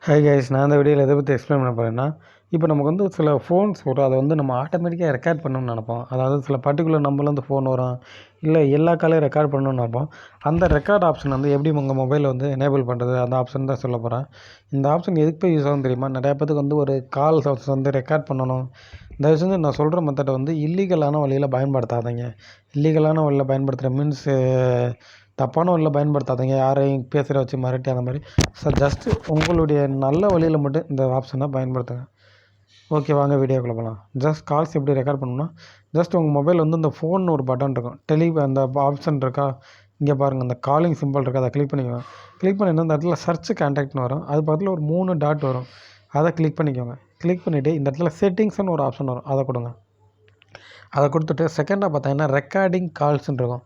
Hi guys, நான் இந்த வீடியோவில் எதை பற்றி எக்ஸ்பிளைன் பண்ண போகிறேன்னா, இப்போ நமக்கு வந்து சில ஃபோன்ஸ் வரும். அதை வந்து நம்ம ஆட்டோமேட்டிக்காக ரெக்கார்ட் பண்ணணும்னு நினைப்போம். அதாவது சில பர்டிகுலர் நம்பர்லேருந்து ஃபோன் வரும், இல்லை எல்லா காலையும் ரெக்கார்ட் பண்ணணும்னு நினைப்போம். அந்த ரெக்கார்ட் ஆப்ஷன் வந்து எப்படி உங்கள் மொபைலில் வந்து எனேபிள் பண்ணுறது, அந்த ஆப்ஷன் தான் சொல்ல போகிறேன். இந்த ஆப்ஷன் எதுக்கு போய் யூஸ் ஆகும் தெரியுமா? நிறையா பேருக்கு வந்து ஒரு கால்ஸ் வந்து ரெக்கார்ட் பண்ணணும். தயவு செஞ்சு நான் சொல்கிற மெத்தடை வந்து இல்லீகலான வழியில் பயன்படுத்தாதீங்க. இல்லீகலான வழியில் பயன்படுத்துகிற மீன்ஸ் தப்பான வழியில் பயன்படுத்தாதீங்க. யாரையும் பேசுகிற வச்சு மிரட்டி அந்த மாதிரி. ஜஸ்ட்டு உங்களுடைய நல்ல வழியில் மட்டும் இந்த ஆப்ஷனை பயன்படுத்துங்க. ஓகே, வாங்க வீடியோக்குள்ளே போகலாம். ஜஸ்ட் கால்ஸ் எப்படி ரெக்கார்ட் பண்ணணும்னா, ஜஸ்ட் உங்கள் மொபைல் வந்து இந்த ஃபோன் ஒரு பட்டன் இருக்கும், அந்த ஆப்ஷன் இருக்கா, இங்கே பாருங்கள், அந்த காலிங் சிம்பிள் இருக்கா, அதை கிளிக் பண்ணிக்கோங்க. கிளிக் பண்ணிங்கன்னா இந்த இடத்துல சர்ச் கான்டாக்ட்னு வரும். அது பக்கத்தில் ஒரு 3 டாட் வரும், அதை கிளிக் பண்ணிக்கோங்க. கிளிக் பண்ணிவிட்டு இந்த இடத்துல செட்டிங்ஸ்னு ஒரு ஆப்ஷன் வரும், அதை கொடுங்க. அதை கொடுத்துட்டு செகண்டாக பார்த்தீங்கன்னா ரெக்கார்டிங் கால்ஸ்ன்னு இருக்கும்.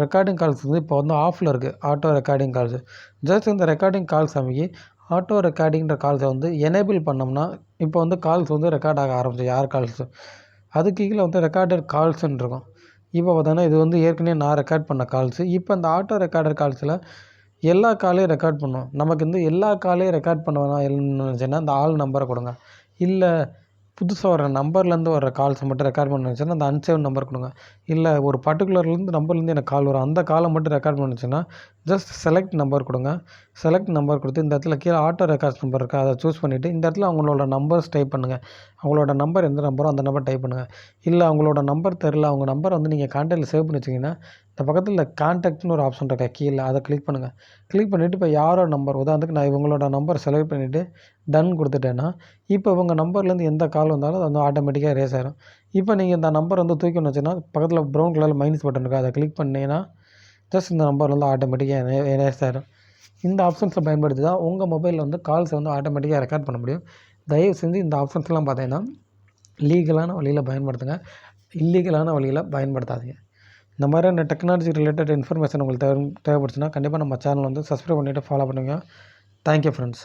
ரெக்கார்டிங் கால்ஸ் வந்து இப்போ வந்து ஆஃபில் இருக்குது, ஆட்டோ ரெக்கார்டிங் கால்ஸு. ஜஸ்ட் இந்த ரெக்கார்டிங் கால்ஸ் அமைக்கி ஆட்டோ ரெக்கார்டிங்கிற கால்ஸை வந்து எனேபிள் பண்ணோம்னா இப்போ வந்து கால்ஸ் வந்து ரெக்கார்ட் ஆக ஆரம்பிச்சு, யார் கால்ஸு. அதுக்கு கீழே வந்து ரெக்கார்டட் கால்ஸ்ன்னு இருக்கும். இப்போ பார்த்தோன்னா இது வந்து ஏற்கனவே நான் ரெக்கார்ட் பண்ண கால்ஸு. இப்போ இந்த ஆட்டோ ரெக்கார்டட் கால்ஸில் எல்லா காலையும் ரெக்கார்ட் பண்ணும். நமக்கு வந்து எல்லா காலையும் ரெக்கார்ட் பண்ண வேணாம் இருந்துச்சுன்னா இந்த ஆல் நம்பரை கொடுங்க. இல்லை புதுசாக வர நம்பர்லேருந்து வர கால்ஸை மட்டும் ரெக்கார்ட் பண்ணுச்சுன்னா அந்த அன்சேவ் நம்பர் கொடுங்க. இல்லை ஒரு பர்டிகுலர்லேருந்து நம்பர்லேருந்து எனக்கு கால் வரும், அந்த காலை மட்டும் ரெக்கார்ட் பண்ணுச்சுன்னா ஜஸ்ட் செலக்ட் நம்பர் கொடுங்க. செலக்ட் நம்பர் கொடுத்து இந்த இடத்துல கீழே ஆட்டோ ரெக்கார்ட்ஸ் நம்பர் இருக்குது, அதை சூஸ் பண்ணிவிட்டு இந்த இடத்துல அவங்களோட நம்பர்ஸ் டைப் பண்ணுங்கள். அவங்களோட நம்பர் எந்த நம்பரோ அந்த நம்பர் டைப் பண்ணுங்கள். இல்லை அவங்களோட நம்பர் தெரில, அவங்க நம்பரை வந்து நீங்கள் கான்டாக்டில் சேவ் பண்ணி வச்சிங்கன்னா இந்த பக்கத்தில் கான்டாக்ட்னு ஒரு ஆப்ஷன் இருக்கா கீழே, அதை கிளிக் பண்ணுங்கள். கிளிக் பண்ணிவிட்டு இப்போ யாரோட நம்பர், உதாரணத்துக்கு நான் இவங்களோட நம்பர் செலக்ட் பண்ணிவிட்டு டன் கொடுத்துட்டேன்னா இப்போ இவங்க நம்பர்லேருந்து எந்த கால் வந்தாலும் அது வந்து ஆட்டோமேட்டிக்காக ரேஸ் ஆயிரும். இப்போ நீங்கள் இந்த நம்பர் வந்து தூக்கி வச்சுன்னா பக்கத்தில் ப்ரௌன் கலரில் மைனஸ் பட்டன் இருக்குது, அதை கிளிக் பண்ணிங்கன்னா ஜஸ்ட் இந்த நம்பர் வந்து ஆட்டோமேட்டிக்காக ரேஸ் ஆயிரும். இந்த ஆப்ஷன்ஸை பயன்படுத்தி தான் உங்கள் மொபைலில் வந்து கால்ஸை வந்து ஆட்டோமேட்டிக்காக ரெக்கார்ட் பண்ண முடியும். தயவு செஞ்சு இந்த ஆப்ஷன்ஸ்லாம் பார்த்தீங்கன்னா லீகலான வழியில் பயன்படுத்துங்க, இல்லீகலான வழியில் பயன்படுத்தாதீங்க. இந்த மாதிரியான டெக்னாலஜி ரிலேட்டட் இன்ஃபர்மேஷன் உங்களுக்கு தேவைப்படுச்சுன்னா கண்டிப்பாக நம்ம சேனல் வந்து சப்ஸ்கிரைப் பண்ணிவிட்டு ஃபாலோ பண்ணுங்கள். Thank you friends.